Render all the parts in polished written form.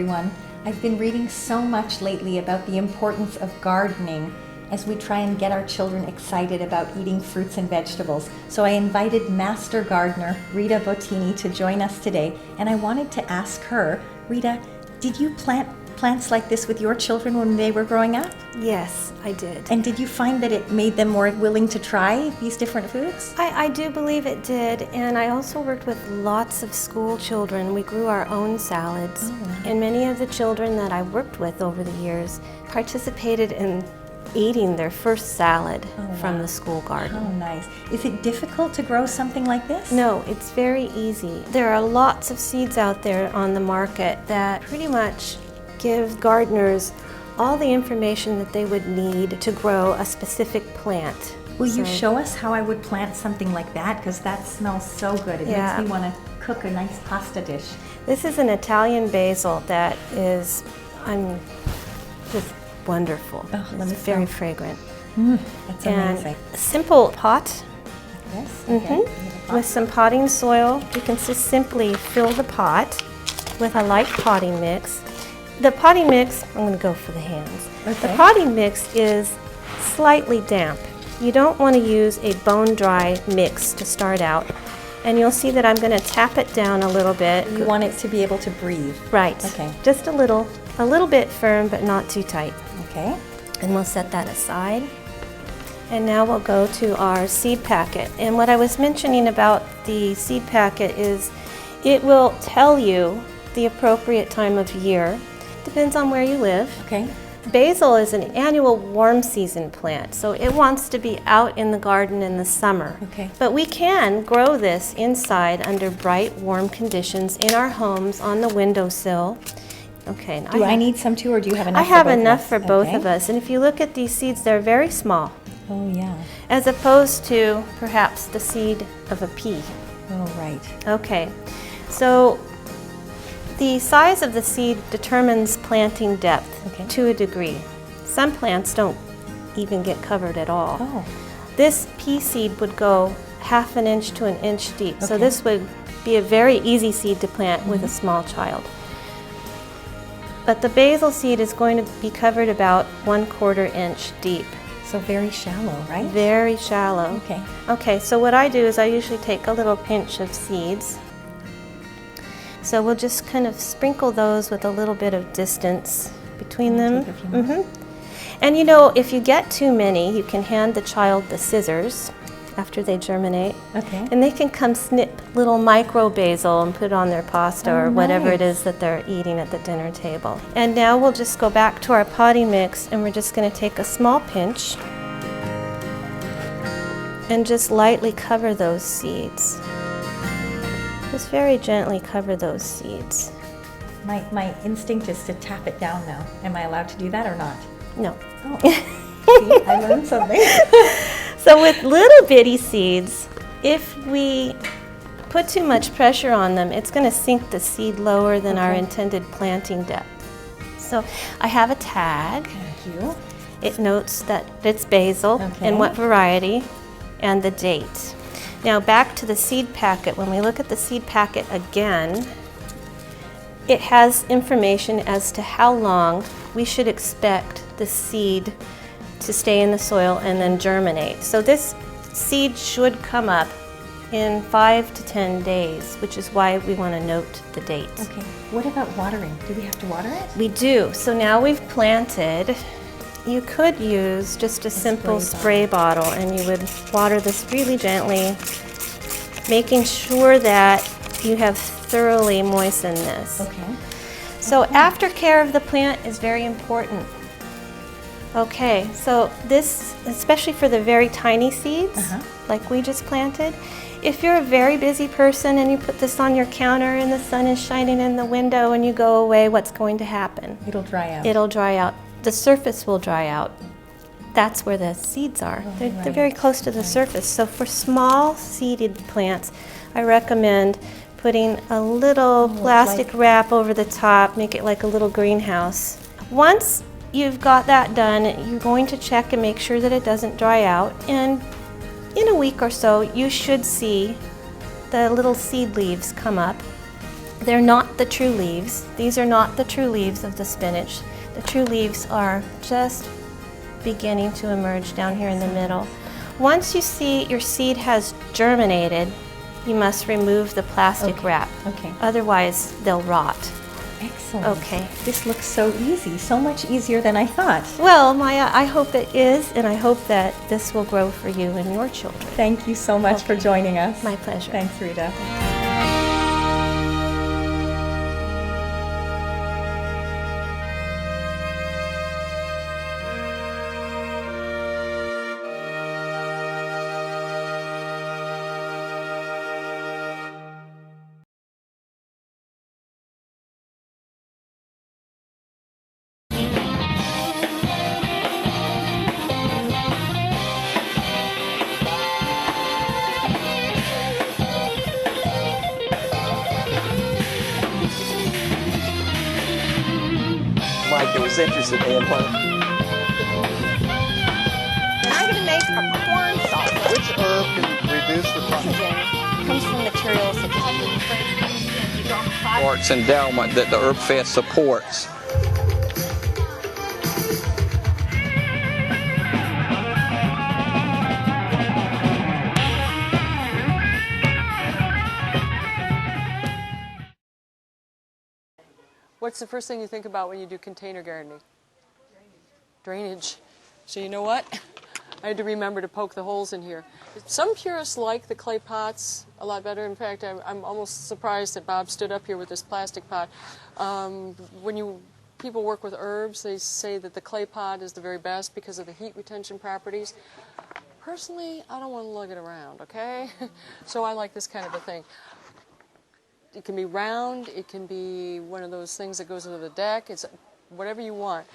everyone. I've been reading so much lately about the importance of gardening as we try and get our children excited about eating fruits and vegetables. So I invited master gardener Rita Bottini to join us today, and I wanted to ask her, Rita, did you plant plants like this with your children when they were growing up? Yes, I did. And did you find that it made them more willing to try these different foods? I do believe it did, and I also worked with lots of school children. We grew our own salads, and many of the children that I worked with over the years participated in eating their first salad from the school garden. Oh, nice. Is it difficult to grow something like this? No, it's very easy. There are lots of seeds out there on the market that pretty much give gardeners all the information that they would need to grow a specific plant. Will you show us how I would plant something like that? Because that smells so good. It makes me want to cook a nice pasta dish. This is an Italian basil that is, just wonderful. Oh, it's very fragrant. That's amazing. A simple pot. Yes. With some potting soil. You can just simply fill the pot with a light potting mix. The potting mix, I'm going to go for the hands. Okay. The potting mix is slightly damp. You don't want to use a bone dry mix to start out. And you'll see that I'm going to tap it down a little bit. You want it to be able to breathe. Right. Okay. Just a little bit firm, but not too tight. Okay. And we'll set that aside. And now we'll go to our seed packet. And what I was mentioning about the seed packet is it will tell you the appropriate time of year. Depends on where you live. Okay. Basil is an annual warm season plant, so it wants to be out in the garden in the summer. Okay. But we can grow this inside under bright, warm conditions in our homes on the windowsill. Okay. Do I need some too, or do you have enough? I have for both enough of us? for both Okay. of us. And if you look at these seeds, they're very small, Oh yeah. as opposed to perhaps the seed of a pea. Oh right. Okay. So the size of the seed determines planting depth to a degree. Some plants don't even get covered at all. Oh. This pea seed would go 1/2 inch to 1 inch deep. So Okay. this would be a very easy seed to plant with a small child. But the basil seed is going to be covered about 1/4 inch deep. So very shallow, right? Very shallow. Okay. Okay, so what I do is I usually take a little pinch of seeds. So we'll just kind of sprinkle those with a little bit of distance between them. Take a few more. And you know, if you get too many, you can hand the child the scissors after they germinate. Okay. And they can come snip little micro basil and put it on their pasta or whatever it is that they're eating at the dinner table. And now we'll just go back to our potting mix, and we're just going to take a small pinch and just lightly cover those seeds. Just very gently cover those seeds. My instinct is to tap it down now. Am I allowed to do that or not? No. Oh. See, I learned something. So with little bitty seeds, if we put too much pressure on them, it's going to sink the seed lower than our intended planting depth. So I have a tag. Thank you. It notes that it's basil and what variety and the date. Now back to the seed packet. When we look at the seed packet again, it has information as to how long we should expect the seed to stay in the soil and then germinate. So this seed should come up in 5 to 10 days, which is why we want to note the date. Okay. What about watering? Do we have to water it? We do. So now we've planted. You could use just a simple spray bottle, and you would water this really gently, making sure that you have thoroughly moistened this. Okay. So aftercare of the plant is very important. Okay, so this, especially for the very tiny seeds, like we just planted, if you're a very busy person and you put this on your counter and the sun is shining in the window and you go away, what's going to happen? It'll dry out. It'll dry out. The surface will dry out. That's where the seeds are. They're very close to the surface. So for small seeded plants, I recommend putting a little plastic wrap over the top, make it like a little greenhouse. Once you've got that done, you're going to check and make sure that it doesn't dry out. And in a week or so, you should see the little seed leaves come up. they're not the true leaves. These are not the true leaves of the spinach. The true leaves are just beginning to emerge down here in the middle. Once you see your seed has germinated, you must remove the plastic wrap. Okay. Otherwise, they'll rot. Excellent. Okay. This looks so easy, so much easier than I thought. Well, Maya, I hope it is, and I hope that this will grow for you and your children. Thank you so much for joining us. My pleasure. Thanks, Rita. Mike was interested in what? And I'm going to make a corn salsa. Which herb can reduce the It comes from materials such as or its endowment that the herb fest supports? What's the first thing you think about when you do container gardening? Drainage. So you know what? I had to remember to poke the holes in here. Some purists like the clay pots a lot better. In fact, I'm almost surprised that Bob stood up here with this plastic pot. When people work with herbs, they say that the clay pot is the very best because of the heat retention properties. Personally, I don't want to lug it around, okay? So I like this kind of a thing. It can be round, it can be one of those things that goes into the deck, it's whatever you want.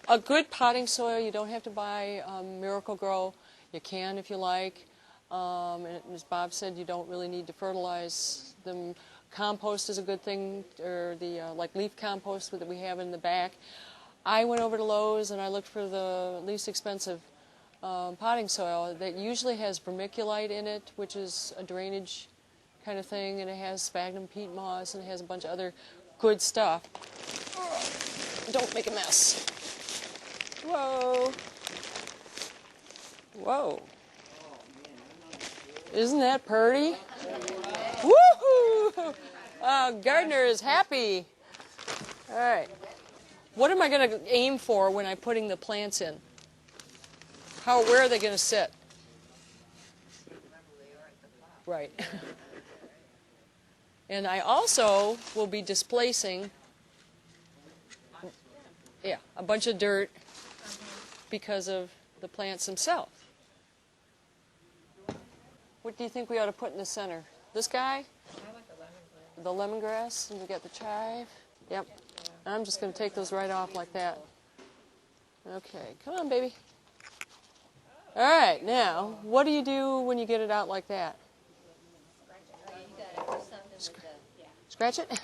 A good potting soil, you don't have to buy Miracle-Gro. You can if you like. And as Bob said, you don't really need to fertilize them. Compost is a good thing, or the like leaf compost that we have in the back. I went over to Lowe's and I looked for the least expensive potting soil that usually has vermiculite in it, which is a drainage kind of thing, and it has sphagnum peat moss, and it has a bunch of other good stuff. Don't make a mess. Whoa. Whoa. Isn't that pretty? Woohoo! Gardener is happy. All right. What am I going to aim for when I'm putting the plants in? Where are they going to sit? Right. And I also will be displacing, a bunch of dirt because of the plants themselves. What do you think we ought to put in the center? This guy? The lemongrass, and we got the chive. Yep. I'm just going to take those right off like that. Okay, come on, baby. All right, now, what do you do when you get it out like that? Scratch it?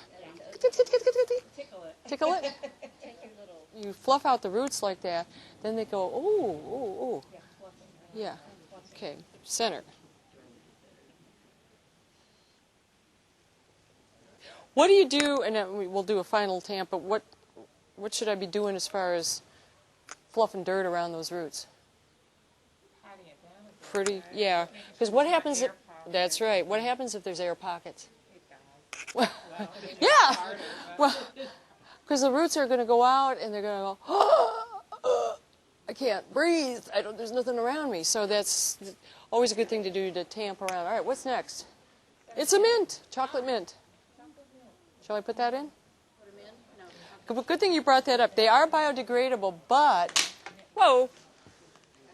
Tickle it? You fluff out the roots like that, then they go, ooh. Yeah, okay, center. What do you do, and then we'll do a final tamp, but what should I be doing as far as fluffing dirt around those roots? Yeah, because what happens if, that's right, what happens if there's air pockets? Well, yeah, well, because the roots are going to go out and they're going to go, I can't breathe, there's nothing around me, so that's always a good thing to do to tamp around. All right, what's next? It's a mint, chocolate mint. Shall I put that in? No. Good thing you brought that up. They are biodegradable, but, whoa,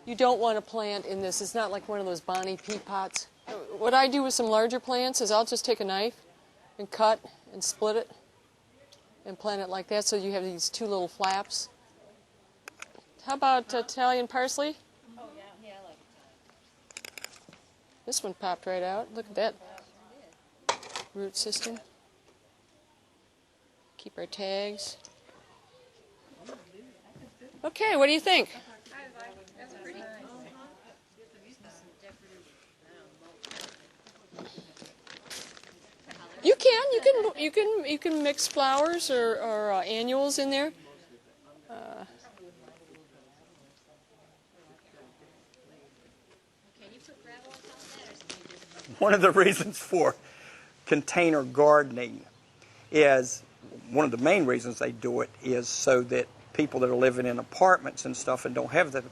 you don't want to plant in this. It's not like one of those Bonnie peat pots. What I do with some larger plants is I'll just take a knife and cut and split it and plant it like that, so you have these two little flaps. How about Italian parsley? Oh, yeah, I like it. This one popped right out. Look at that root system. Keep our tags. Okay, what do you think? That's pretty. You you can mix flowers or annuals in there. One of the reasons for container gardening is, one of the main reasons they do it is so that people that are living in apartments and stuff and don't have that,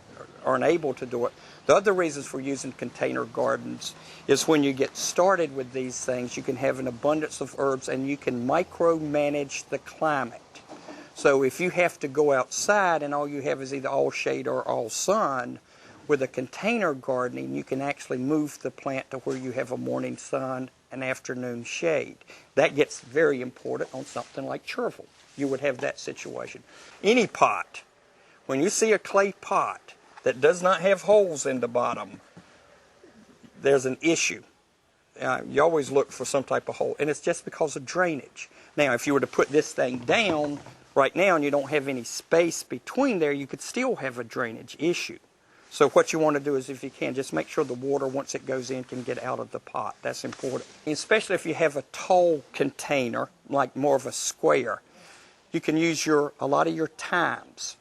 aren't able to do it. The other reasons for using container gardens is when you get started with these things, you can have an abundance of herbs and you can micromanage the climate. So if you have to go outside and all you have is either all shade or all sun, with a container gardening, you can actually move the plant to where you have a morning sun and afternoon shade. That gets very important on something like chervil. You would have that situation. Any pot, when you see a clay pot that does not have holes in the bottom, there's an issue. You always look for some type of hole, and it's just because of drainage. Now, if you were to put this thing down right now and you don't have any space between there, you could still have a drainage issue. So what you want to do is, if you can, just make sure the water, once it goes in, can get out of the pot. That's important. Especially if you have a tall container, like more of a square, you can use a lot of your thymes.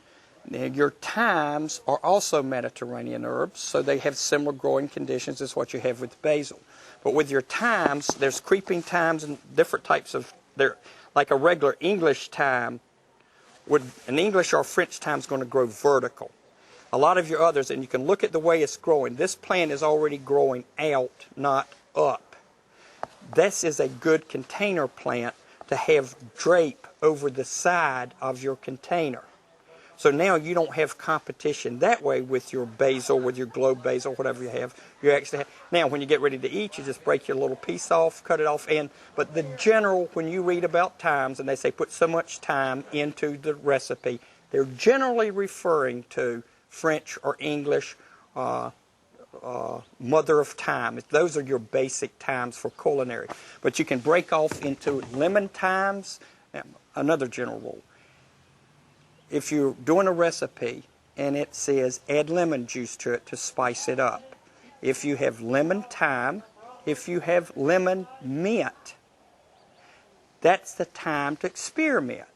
Now, your thymes are also Mediterranean herbs, so they have similar growing conditions as what you have with basil. But with your thymes, there's creeping thymes and different types of, like a regular English thyme, an English or French thyme is going to grow vertical. A lot of your others, and you can look at the way it's growing. This plant is already growing out, not up. This is a good container plant to have drape over the side of your container. So now you don't have competition that way with your basil, with your globe basil, whatever you have. You actually have, now when you get ready to eat, you just break your little piece off, cut it off, but the general, when you read about thymes and they say put so much thyme into the recipe, they're generally referring to French or English mother of thyme. Those are your basic thymes for culinary. But you can break off into lemon thymes. Another general rule. If you're doing a recipe and it says add lemon juice to it to spice it up, if you have lemon thyme, if you have lemon mint, that's the time to experiment.